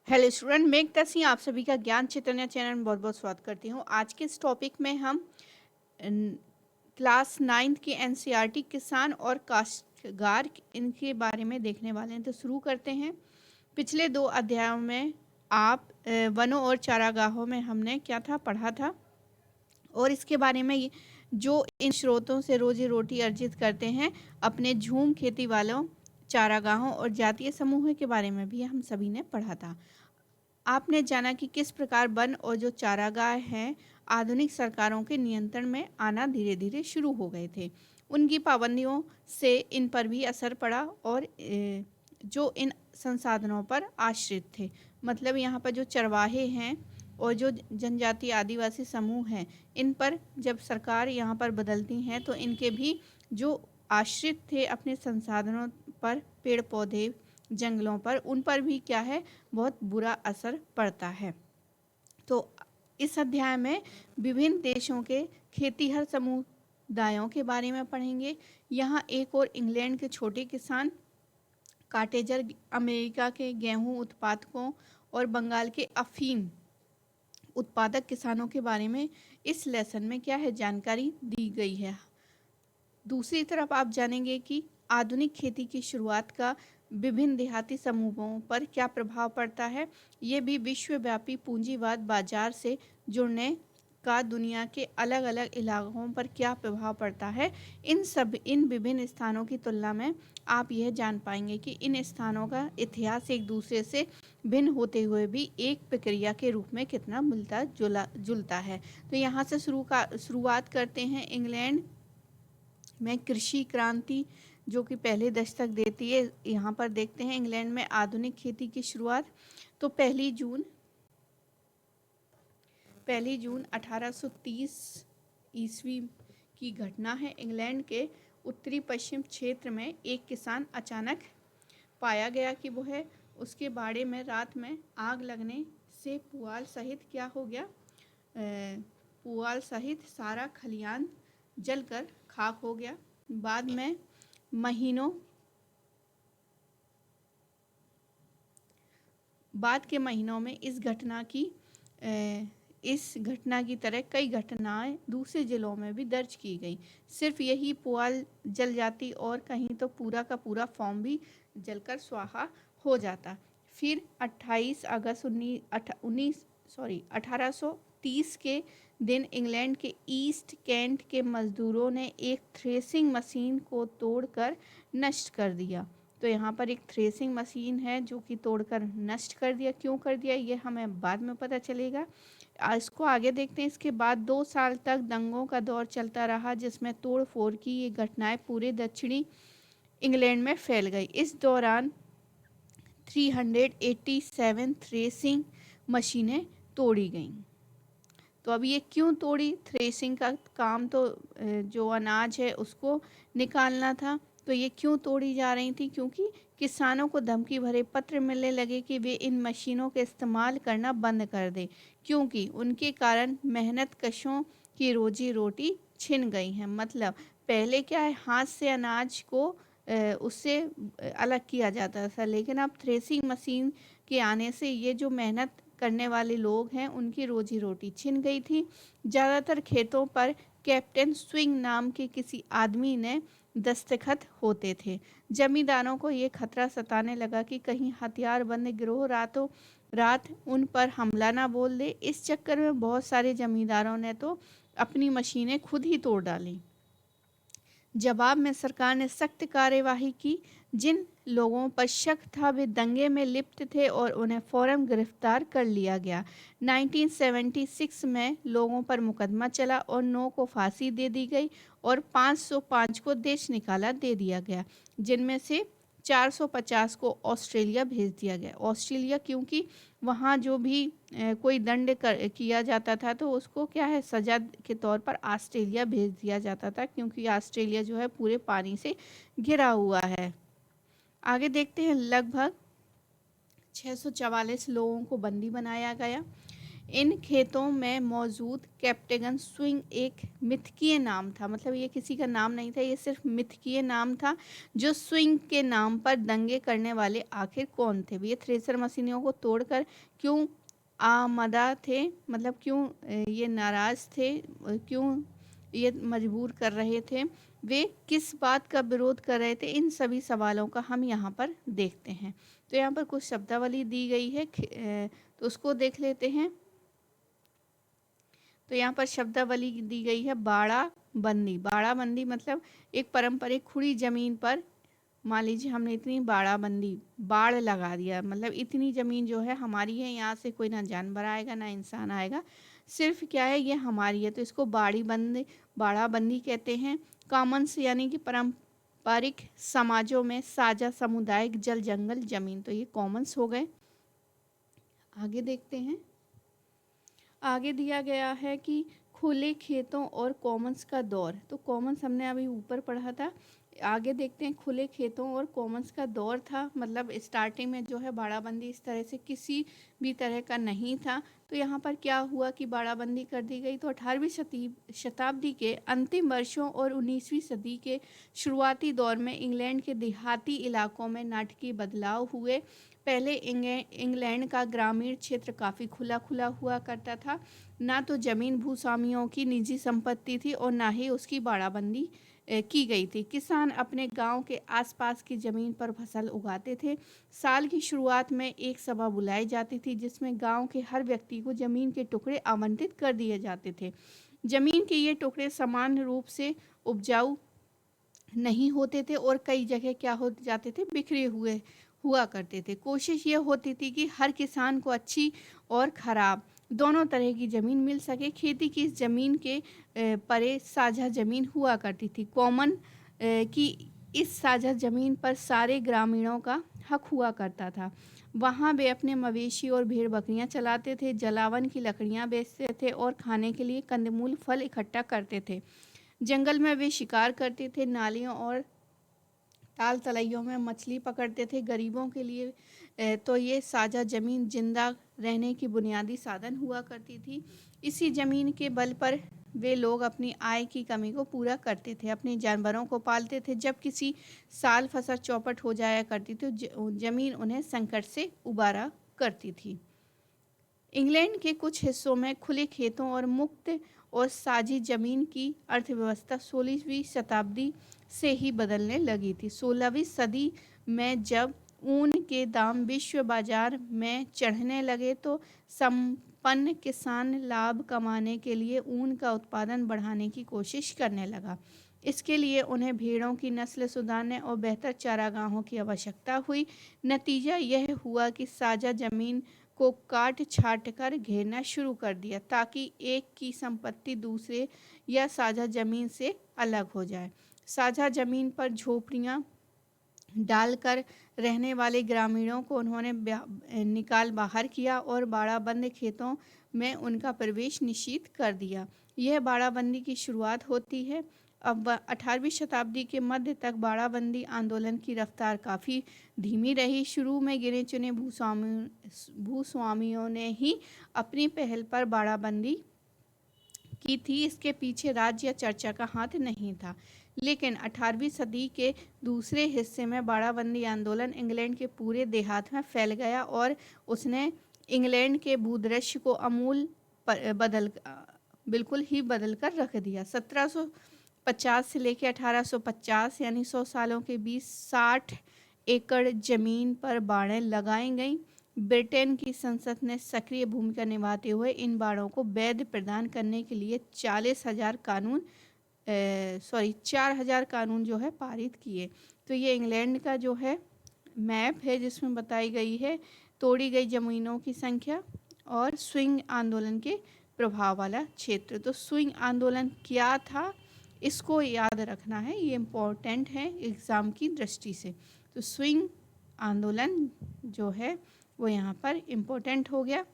Hello student, मैं एकता आप सभी का ज्ञान चैतन्य चैनल में बहुत बहुत स्वागत करती हूँ। आज के इस टॉपिक में हम क्लास 9th के एनसीईआरटी किसान और काश्तकार इनके बारे में देखने वाले हैं। तो शुरू करते हैं। पिछले 2 अध्यायों में आप वनों और चारागाहों में हमने क्या था पढ़ा था, और इसके बारे में जो इन स्रोतों से रोजी रोटी अर्जित करते हैं, अपने झूम खेती वालों, चारागाहों और जातीय समूहों के बारे में भी हम सभी ने पढ़ा था। आपने जाना कि किस प्रकार वन और जो चारागाह हैं आधुनिक सरकारों के नियंत्रण में आना धीरे धीरे शुरू हो गए थे। उनकी पाबंदियों से इन पर भी असर पड़ा और जो इन संसाधनों पर आश्रित थे, मतलब यहाँ पर जो चरवाहे हैं और जो जनजातीय आदिवासी समूह हैं, इन पर जब सरकार यहाँ पर बदलती हैं तो इनके भी जो आश्रित थे अपने संसाधनों पर, पेड़ पौधे जंगलों पर, उन पर भी क्या है बहुत बुरा असर पड़ता है। तो इस अध्याय में विभिन्न देशों के खेतीहर समुदायों के बारे में पढ़ेंगे। यहाँ एक और इंग्लैंड के छोटे किसान, काटेजर अमेरिका के गेहूं उत्पादकों और बंगाल के अफीम उत्पादक किसानों के बारे में इस लेसन में क्या है जानकारी दी गई है। दूसरी तरफ आप जानेंगे कि आधुनिक खेती की शुरुआत का विभिन्न देहाती समूहों पर क्या प्रभाव पड़ता है। ये भी विश्वव्यापी पूंजीवाद बाजार से जुड़ने का दुनिया के अलग अलग इलाकों पर क्या प्रभाव पड़ता है। इन विभिन्न स्थानों की तुलना में आप यह जान पाएंगे कि इन स्थानों का इतिहास एक दूसरे से भिन्न होते हुए भी एक प्रक्रिया के रूप में कितना मिलता जुलता है। तो यहाँ से शुरुआत करते हैं। इंग्लैंड में कृषि क्रांति जो कि पहले दस्तक देती है, यहाँ पर देखते हैं इंग्लैंड में आधुनिक खेती की शुरुआत। तो पहली जून 1830 ईस्वी की घटना है। इंग्लैंड के उत्तरी पश्चिम क्षेत्र में एक किसान अचानक पाया गया कि वो है उसके बाड़े में रात में आग लगने से पुआल सहित क्या हो गया, पुआल सहित सारा खलियान जलकर खाक हो गया। बाद के महीनों में इस घटना की तरह कई घटनाएं दूसरे जिलों में भी दर्ज की गई। सिर्फ यही पुआल जल जाती और कहीं तो पूरा का पूरा फॉर्म भी जलकर स्वाहा हो जाता। फिर 28 अगस्त 1830 के दिन इंग्लैंड के ईस्ट कैंट के मजदूरों ने एक थ्रेसिंग मशीन को तोड़कर नष्ट कर दिया। तो यहाँ पर एक थ्रेसिंग मशीन है जो कि तोड़कर नष्ट कर दिया। क्यों कर दिया ये हमें बाद में पता चलेगा। इसको आगे देखते हैं। इसके बाद 2 साल तक दंगों का दौर चलता रहा जिसमें तोड़ फोड़ की ये घटनाएं पूरे दक्षिणी इंग्लैंड में फैल गई। इस दौरान 387 थ्रेसिंग मशीनें तोड़ी गईं। तो अब ये क्यों तोड़ी? थ्रेसिंग का काम तो जो अनाज है उसको निकालना था। तो ये क्यों तोड़ी जा रही थी? क्योंकि किसानों को धमकी भरे पत्र मिलने लगे कि वे इन मशीनों का इस्तेमाल करना बंद कर दें, क्योंकि उनके कारण मेहनत कशों की रोजी रोटी छिन गई है। मतलब पहले क्या है, हाथ से अनाज को उससे अलग किया जाता था, लेकिन अब थ्रेसिंग मशीन के आने से ये जो मेहनत करने वाले लोग हैं उनकी रोजी रोटी छिन गई थी। ज़्यादातर खेतों पर कैप्टन स्विंग नाम के किसी आदमी ने दस्तखत होते थे। जमींदारों को ये खतरा सताने लगा कि कहीं हथियारबंद गिरोह रातों रात उन पर हमला ना बोल दे। इस चक्कर में बहुत सारे जमींदारों ने तो अपनी मशीनें खुद ही तोड़ डाली। जवाब में सरकार ने सख्त कार्यवाही की। जिन लोगों पर शक था वे दंगे में लिप्त थे और उन्हें फौरन गिरफ्तार कर लिया गया। 1976 में लोगों पर मुकदमा चला और 9 को फांसी दे दी गई और 505 को देश निकाला दे दिया गया, जिनमें से 450 को ऑस्ट्रेलिया भेज दिया गया। ऑस्ट्रेलिया क्योंकि वहाँ जो भी कोई दंड किया जाता था तो उसको क्या है सज़ा के तौर पर ऑस्ट्रेलिया भेज दिया जाता था, क्योंकि ऑस्ट्रेलिया जो है पूरे पानी से घिरा हुआ है। आगे देखते हैं। लगभग 644 लोगों को बंदी बनाया गया। इन खेतों में मौजूद कैप्टेगन स्विंग एक मिथकीय नाम था, मतलब ये किसी का नाम नहीं था, ये सिर्फ मिथकीय नाम था। जो स्विंग के नाम पर दंगे करने वाले आखिर कौन थे? ये थ्रेसर मशीनों को तोड़कर क्यों आमदा थे, मतलब क्यों ये नाराज थे, क्यों ये मजबूर कर रहे थे, वे किस बात का विरोध कर रहे थे, इन सभी सवालों का हम यहाँ पर देखते हैं। तो यहाँ पर कुछ शब्दावली दी गई है, तो उसको देख लेते हैं। तो यहाँ पर शब्दावली दी गई है बाड़ा बंदी। बाड़ा बंदी मतलब एक पारंपरिक खुली जमीन पर, मान लीजिए हमने इतनी बाड़ा बंदी, बाड़ लगा दिया, मतलब इतनी जमीन जो है हमारी है, यहाँ से कोई ना जानवर आएगा ना इंसान आएगा, सिर्फ क्या है ये हमारी है, तो इसको बाड़ा बंदी कहते हैं। कॉमन्स यानी कि पारंपरिक समाजों में साझा सामुदायिक जल जंगल जमीन, तो ये कॉमन्स हो गए। आगे देखते हैं। आगे दिया गया है कि खुले खेतों और कॉमन्स का दौर, तो कॉमन्स हमने अभी ऊपर पढ़ा था। आगे देखते हैं, खुले खेतों और कॉमन्स का दौर था, मतलब स्टार्टिंग में जो है बाड़ाबंदी इस तरह से किसी भी तरह का नहीं था। तो यहाँ पर क्या हुआ कि बाड़ाबंदी कर दी गई। तो 18वीं शताब्दी के अंतिम वर्षों और 19वीं सदी के शुरुआती दौर में इंग्लैंड के देहाती इलाकों में नाटकीय बदलाव हुए। पहले इंग्लैंड का ग्रामीण क्षेत्र काफ़ी खुला खुला हुआ करता था, ना तो ज़मीन भूस्वामियों की निजी संपत्ति थी और ना ही उसकी बाड़ाबंदी की गई थी। किसान अपने गांव के आसपास की ज़मीन पर फसल उगाते थे। साल की शुरुआत में एक सभा बुलाई जाती थी जिसमें गांव के हर व्यक्ति को ज़मीन के टुकड़े आवंटित कर दिए जाते थे। ज़मीन के ये टुकड़े समान रूप से उपजाऊ नहीं होते थे और कई जगह क्या हो जाते थे, बिखरे हुए हुआ करते थे। कोशिश ये होती थी कि हर किसान को अच्छी और ख़राब दोनों तरह की ज़मीन मिल सके। खेती की इस ज़मीन के परे साझा ज़मीन हुआ करती थी, कॉमन की इस साझा ज़मीन पर सारे ग्रामीणों का हक हुआ करता था। वहाँ वे अपने मवेशी और भेड़ बकरियाँ चलाते थे, जलावन की लकड़ियाँ बेचते थे और खाने के लिए कंदमूल फल इकट्ठा करते थे। जंगल में वे शिकार करते थे, नालियों और ताल तलैयों में मछली पकड़ते थे। गरीबों के लिए तो ये साझा ज़मीन जिंदा रहने की बुनियादी साधन हुआ करती थी। इसी ज़मीन के बल पर वे लोग अपनी आय की कमी को पूरा करते थे, अपने जानवरों को पालते थे। जब किसी साल फसल चौपट हो जाया करती तो ज़मीन उन्हें संकट से उबारा करती थी। इंग्लैंड के कुछ हिस्सों में खुले खेतों और मुक्त और साझी जमीन की अर्थव्यवस्था 16वीं शताब्दी से ही बदलने लगी थी। 16वीं सदी में जब ऊन के दाम विश्व बाजार में चढ़ने लगे तो संपन्न किसान लाभ कमाने के लिए ऊन का उत्पादन बढ़ाने की कोशिश करने लगा। इसके लिए उन्हें भेड़ों की नस्ल सुधारने और बेहतर चारागाहों की आवश्यकता हुई। नतीजा यह हुआ कि साझा जमीन को काट छाट कर घेरना शुरू कर दिया ताकि एक की संपत्ति दूसरे या साझा जमीन से अलग हो जाए। साझा जमीन पर झोपड़ियाँ डालकर रहने वाले ग्रामीणों को उन्होंने निकाल बाहर किया और बाड़ाबंद खेतों में उनका प्रवेश निषिद्ध कर दिया। यह बाड़ाबंदी की शुरुआत होती है। अब 18वीं शताब्दी के मध्य तक बाड़ाबंदी आंदोलन की रफ्तार काफ़ी धीमी रही। शुरू में गिने चुने भूस्वामियों ने ही अपनी पहल पर बाड़ाबंदी की थी, इसके पीछे राज्य या चर्चा का हाथ नहीं था। लेकिन 18वीं सदी के दूसरे हिस्से में बाड़ाबंदी आंदोलन इंग्लैंड के पूरे देहात में फैल गया और उसने इंग्लैंड के भूदृश्य को बिल्कुल ही बदल कर रख दिया। 1750 से लेकर 1850 यानी 100 सालों के बीच 60 एकड़ जमीन पर बाड़ें लगाई गईं। ब्रिटेन की संसद ने सक्रिय भूमिका निभाते हुए इन बाड़ों को वैध प्रदान करने के लिए 4,000 कानून जो है पारित किए। तो ये इंग्लैंड का जो है मैप है जिसमें बताई गई है तोड़ी गई ज़मीनों की संख्या और स्विंग आंदोलन के प्रभाव वाला क्षेत्र। तो स्विंग आंदोलन क्या था, इसको याद रखना है, ये इम्पोर्टेंट है एग्ज़ाम की दृष्टि से। तो स्विंग आंदोलन जो है वो यहाँ पर इम्पोर्टेंट हो गया,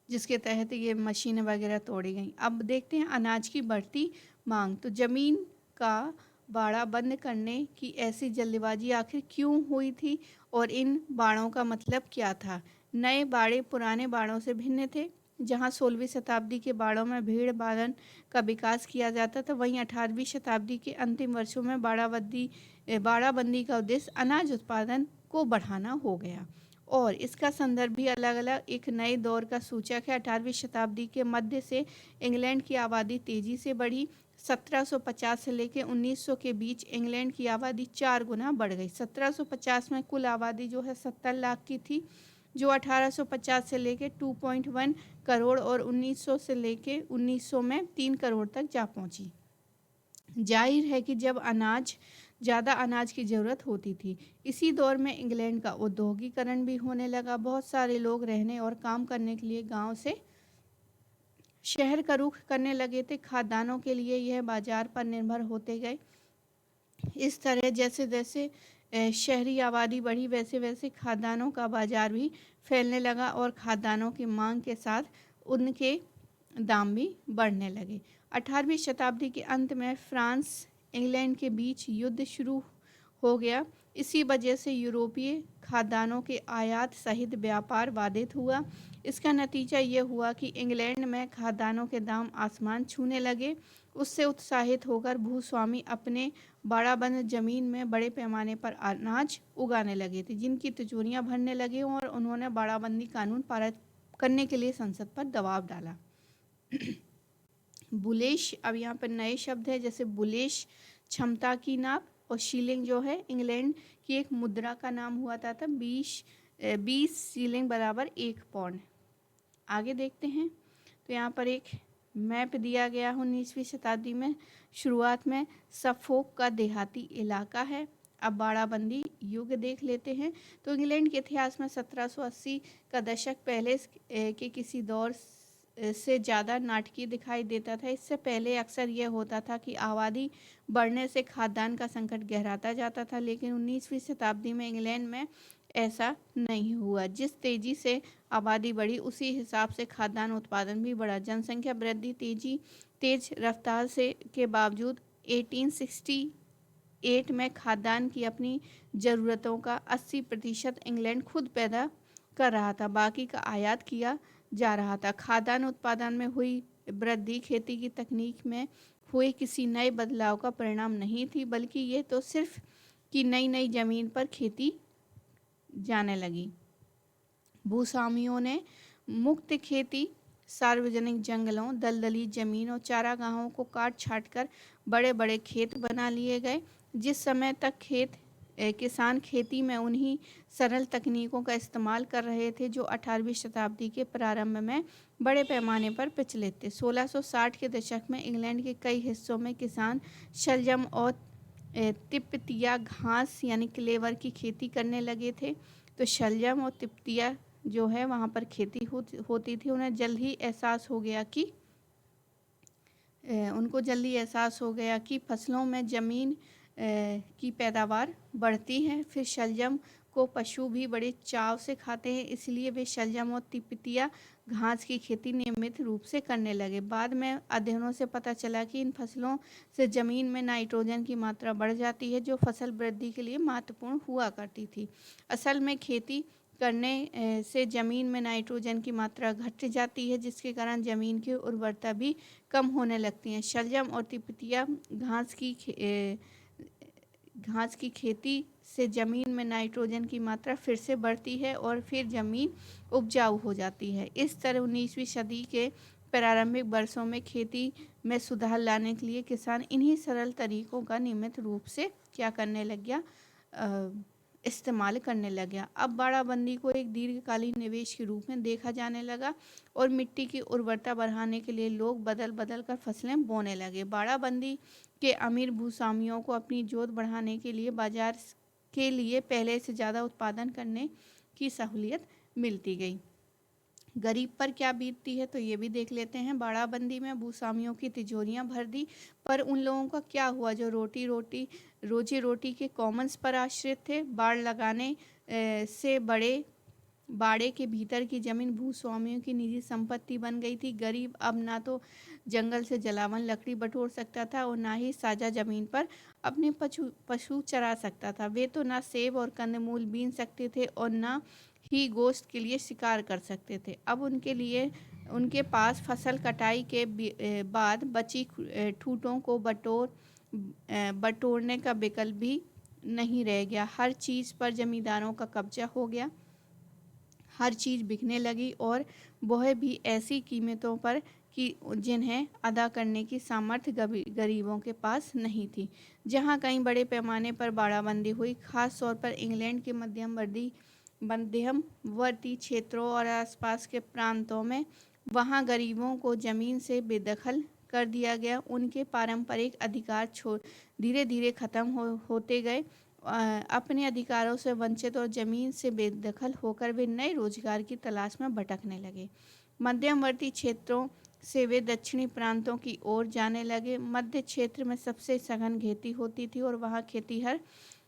जिसके तहत ये मशीनें वगैरह तोड़ी गई। अब देखते हैं अनाज की बढ़ती मांग। तो ज़मीन का बाड़ा बंद करने की ऐसी जल्दबाजी आखिर क्यों हुई थी और इन बाड़ों का मतलब क्या था? नए बाड़े पुराने बाड़ों से भिन्न थे। जहां 16वीं शताब्दी के बाड़ों में भेड़ पालन का विकास किया जाता था, वहीं 18वीं शताब्दी के अंतिम वर्षों में बाड़ाबंदी का उद्देश्य अनाज उत्पादन को बढ़ाना हो गया। और इसका संदर्भ भी अलग अलग एक नए दौर का सूचक है। 18वीं शताब्दी के मध्य से इंग्लैंड की आबादी तेजी से बढ़ी। 1750 से लेकर 1900 के बीच इंग्लैंड की आबादी 4 गुना बढ़ गई। 1750 में कुल आबादी जो है 70 लाख की थी, जो 1850 से लेकर 2.1 करोड़ और 1900 से लेकर 1900 में 3 करोड़ तक जा पहुंची। जाहिर है कि जब ज़्यादा अनाज की ज़रूरत होती थी। इसी दौर में इंग्लैंड का औद्योगिकरण भी होने लगा। बहुत सारे लोग रहने और काम करने के लिए गांव से शहर का रुख करने लगे थे। खाद्यान्नों के लिए यह बाजार पर निर्भर होते गए। इस तरह जैसे जैसे शहरी आबादी बढ़ी, वैसे वैसे खाद्यान्नों का बाजार भी फैलने लगा और खाद्यान्नों की मांग के साथ उनके दाम भी बढ़ने लगे। 18वीं शताब्दी के अंत में फ्रांस इंग्लैंड के बीच युद्ध शुरू हो गया। इसी वजह से यूरोपीय खाद्यान्नों के आयात सहित व्यापार बाधित हुआ। इसका नतीजा ये हुआ कि इंग्लैंड में खाद्यान्नों के दाम आसमान छूने लगे। उससे उत्साहित होकर भूस्वामी अपने बाड़ाबंद जमीन में बड़े पैमाने पर अनाज उगाने लगे थे, जिनकी तिजोरियां भरने लगे और उन्होंने बाड़ाबंदी कानून पारित करने के लिए संसद पर दबाव डाला। बुलेश, अब यहाँ पर नए शब्द है, जैसे बुलेश क्षमता की नाप, और शीलिंग जो है इंग्लैंड की एक मुद्रा का नाम हुआ था 20 शीलिंग बराबर 1 पाउंड। आगे देखते हैं तो यहाँ पर एक मैप दिया गया 19वीं शताब्दी में शुरुआत में सफोक का देहाती इलाका है। अब बाड़ाबंदी युग देख लेते हैं। तो इंग्लैंड के इतिहास में 1780 का दशक पहले के किसी दौर से ज़्यादा नाटकीय दिखाई देता था। इससे पहले अक्सर यह होता था कि आबादी बढ़ने से खाद्यान्न का संकट गहराता जाता था, लेकिन 19वीं शताब्दी में इंग्लैंड में ऐसा नहीं हुआ। जिस तेजी से आबादी बढ़ी उसी हिसाब से खाद्यान्न उत्पादन भी बढ़ा। जनसंख्या वृद्धि तेज रफ्तार से के बावजूद 1868 में खाद्यान्न की अपनी ज़रूरतों का 80% इंग्लैंड खुद पैदा कर रहा था, बाकी का आयात किया जा रहा था। खाद्यान्न उत्पादन में हुई वृद्धि खेती की तकनीक में हुए किसी नए बदलाव का परिणाम नहीं थी, बल्कि ये तो सिर्फ कि नई ज़मीन पर खेती जाने लगी। भूस्वामियों ने मुक्त खेती, सार्वजनिक जंगलों, दलदली जमीन और चारागाहों को काट छाट कर बड़े बड़े खेत बना लिए गए। जिस समय तक किसान खेती में उन्हीं सरल तकनीकों का इस्तेमाल कर रहे थे जो 18वीं शताब्दी के प्रारंभ में बड़े पैमाने पर प्रचलित थे। 1660 के दशक में इंग्लैंड के कई हिस्सों में किसान शलजम और तिपतिया घास यानी क्लेवर की खेती करने लगे थे। तो शलजम और तिपतिया जो है वहाँ पर खेती होती थी। उन्हें जल्द ही एहसास हो गया कि फसलों में ज़मीन की पैदावार बढ़ती है। फिर शलजम को पशु भी बड़े चाव से खाते हैं, इसलिए वे शलजम और तिपतिया घास की खेती नियमित रूप से करने लगे। बाद में अध्ययनों से पता चला कि इन फसलों से ज़मीन में नाइट्रोजन की मात्रा बढ़ जाती है, जो फसल वृद्धि के लिए महत्वपूर्ण हुआ करती थी। असल में खेती करने से ज़मीन में नाइट्रोजन की मात्रा घट जाती है, जिसके कारण ज़मीन की उर्वरता भी कम होने लगती है। शलजम और तिपतिया घास की खेती से ज़मीन में नाइट्रोजन की मात्रा फिर से बढ़ती है और फिर ज़मीन उपजाऊ हो जाती है। इस तरह 19वीं सदी के प्रारंभिक वर्षों में खेती में सुधार लाने के लिए किसान इन्हीं सरल तरीकों का नियमित रूप से क्या करने लग गया, इस्तेमाल करने लग गया। अब बाड़ाबंदी को एक दीर्घकालीन निवेश के रूप में देखा जाने लगा और मिट्टी की उर्वरता बढ़ाने के लिए लोग बदल बदल कर फसलें बोने लगे। बाड़ाबंदी के अमीर भूस्वामियों को अपनी जोत बढ़ाने के लिए बाजार के लिए पहले से ज़्यादा उत्पादन करने की सहूलियत मिलती गई। गरीब पर क्या बीतती है तो ये भी देख लेते हैं। बाड़ाबंदी में भूस्वामियों की तिजोरियां भर दी, पर उन लोगों का क्या हुआ जो रोजी रोटी के कॉमन्स पर आश्रित थे। बाड़ लगाने से बाड़े के भीतर की जमीन भूस्वामियों की निजी संपत्ति बन गई थी। गरीब अब ना तो जंगल से जलावन लकड़ी बटोर सकता था और ना ही साझा जमीन पर अपने पशु चरा सकता था। वे तो ना सेब और कंदमूल बीन सकते थे और ना ही गोश्त के लिए शिकार कर सकते थे। अब उनके पास फसल कटाई के बाद बची ठूठों को बटोरने का विकल्प भी नहीं रह गया। हर चीज़ पर जमींदारों का कब्जा हो गया, हर चीज़ बिकने लगी और वह भी ऐसी कीमतों पर कि जिन्हें अदा करने की सामर्थ्य गरीबों के पास नहीं थी। जहाँ कहीं बड़े पैमाने पर बाड़ाबंदी हुई, खास तौर पर इंग्लैंड के मध्यवर्ती क्षेत्रों और आसपास के प्रांतों में, वहाँ गरीबों को ज़मीन से बेदखल कर दिया गया। उनके पारंपरिक अधिकार धीरे धीरे खत्म होते गए। अपने अधिकारों से वंचित और ज़मीन से बेदखल होकर वे नए रोजगार की तलाश में भटकने लगे। मध्यवर्ती क्षेत्रों से वे दक्षिणी प्रांतों की ओर जाने लगे। मध्य क्षेत्र में सबसे सघन खेती होती थी और वहाँ खेतीहर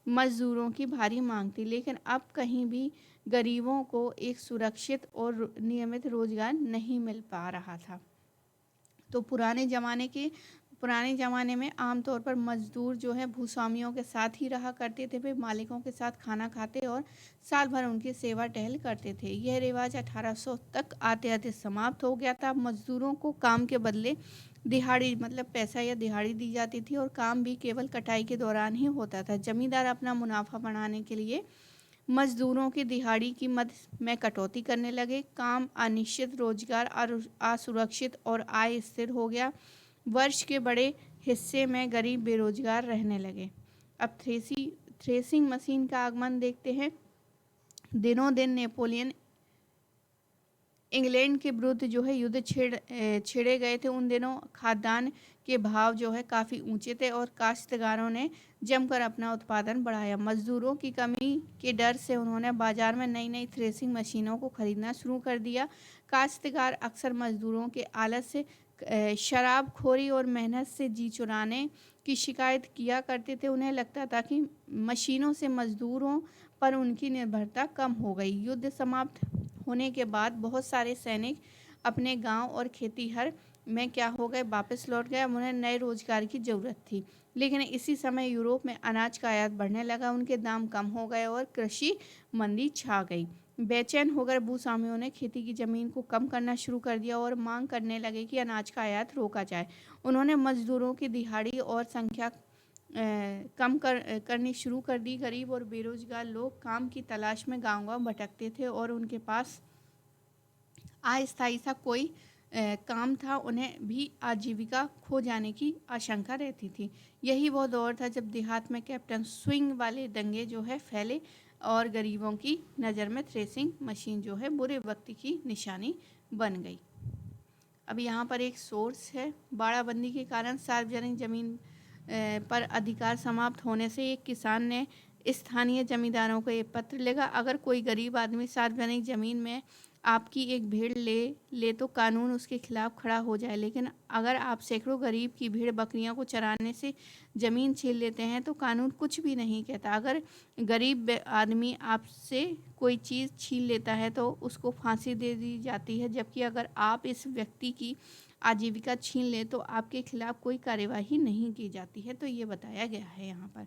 मजदूरों की भारी मांग थी, लेकिन अब कहीं भी गरीबों को एक सुरक्षित और नियमित रोजगार नहीं मिल पा रहा था। तो पुराने ज़माने में आमतौर पर मजदूर जो है भूस्वामियों के साथ ही रहा करते थे। वे मालिकों के साथ खाना खाते और साल भर उनकी सेवा टहल करते थे। यह रिवाज 1800 तक आते आते समाप्त हो गया था। मजदूरों को काम के बदले दिहाड़ी मतलब पैसा या दिहाड़ी दी जाती थी और काम भी केवल कटाई के दौरान ही होता था। जमींदार अपना मुनाफा बढ़ाने के लिए मजदूरों की दिहाड़ी की मद में कटौती करने लगे। काम अनिश्चित, रोजगार असुरक्षित और आय स्थिर हो गया। वर्ष के बड़े हिस्से में गरीब बेरोजगार रहने लगे। अब थ्रेसिंग मशीन का आगमन देखते हैं। दिनों दिन नेपोलियन इंग्लैंड के विरुद्ध जो है युद्ध छेड़े गए थे। उन दिनों खाद्यान्न के भाव जो है काफ़ी ऊंचे थे और काश्तकारों ने जमकर अपना उत्पादन बढ़ाया। मजदूरों की कमी के डर से उन्होंने बाजार में नई नई थ्रेसिंग मशीनों को खरीदना शुरू कर दिया। काश्तकार अक्सर मजदूरों के आलस से, शराबखोरी और मेहनत से जी चुराने की शिकायत किया करते थे। उन्हें लगता था कि मशीनों से मजदूरों पर उनकी निर्भरता कम हो गई। युद्ध समाप्त होने के बाद बहुत सारे सैनिक अपने गांव और खेतीहर में क्या हो गए, वापस लौट गए। उन्हें नए रोजगार की ज़रूरत थी, लेकिन इसी समय यूरोप में अनाज का आयात बढ़ने लगा, उनके दाम कम हो गए और कृषि मंदी छा गई। बेचैन होकर भूस्वामियों ने खेती की ज़मीन को कम करना शुरू कर दिया और मांग करने लगे कि अनाज का आयात रोका जाए। उन्होंने मजदूरों की दिहाड़ी और संख्या कम करनी शुरू कर दी। गरीब और बेरोजगार लोग काम की तलाश में गांव-गांव भटकते थे और उनके पास अस्थायी सा कोई काम था, उन्हें भी आजीविका खो जाने की आशंका रहती थी। यही वो दौर था जब देहात में कैप्टन स्विंग वाले दंगे जो है फैले और गरीबों की नज़र में थ्रेसिंग मशीन जो है बुरे वक्त की निशानी बन गई। अब यहाँ पर एक सोर्स है। बाड़ाबंदी के कारण सार्वजनिक जमीन पर अधिकार समाप्त होने से एक किसान ने स्थानीय जमींदारों को एक पत्र लिखा। अगर कोई गरीब आदमी सार्वजनिक ज़मीन में आपकी एक भेड़ ले तो कानून उसके खिलाफ खड़ा हो जाए, लेकिन अगर आप सैकड़ों गरीब की भेड़ बकरियों को चराने से ज़मीन छीन लेते हैं तो कानून कुछ भी नहीं कहता। अगर गरीब आदमी आपसे कोई चीज़ छीन लेता है तो उसको फांसी दे दी जाती है, जबकि अगर आप इस व्यक्ति की आजीविका छीन ले तो आपके खिलाफ कोई कार्यवाही नहीं की जाती है। तो ये बताया गया है यहाँ पर।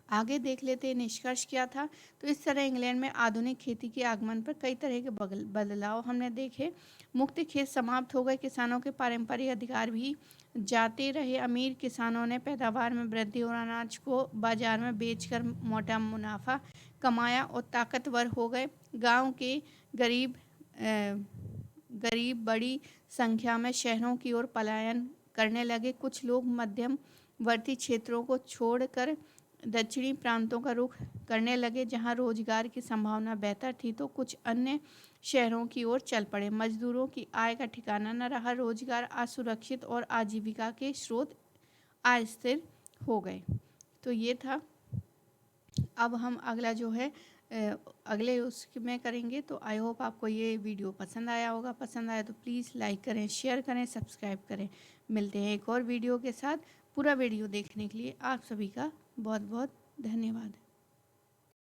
आगे देख लेते हैं निष्कर्ष क्या था। तो इस तरह इंग्लैंड में आधुनिक खेती के आगमन पर कई तरह के बदलाव हमने देखे। मुक्त खेत समाप्त हो गए, किसानों के पारंपरिक अधिकार भी जाते रहे। अमीर किसानों ने पैदावार में वृद्धि और अनाज को बाजार में बेचकर मोटा मुनाफा कमाया और ताकतवर हो गए। गांव के गरीब बड़ी संख्या में शहरों की ओर पलायन करने लगे। कुछ लोग मध्यवर्ती क्षेत्रों को छोड़कर दक्षिणी प्रांतों का रुख करने लगे, जहां रोजगार की संभावना बेहतर थी, तो कुछ अन्य शहरों की ओर चल पड़े। मजदूरों की आय का ठिकाना न रहा, रोजगार असुरक्षित और आजीविका के स्रोत अस्थिर हो गए। तो ये था। अब हम अगला जो है अगले उसमें करेंगे। तो आई होप आपको ये वीडियो पसंद आया होगा। पसंद आया तो प्लीज़ लाइक करें, शेयर करें, सब्सक्राइब करें। मिलते हैं एक और वीडियो के साथ। पूरा वीडियो देखने के लिए आप सभी का बहुत बहुत धन्यवाद।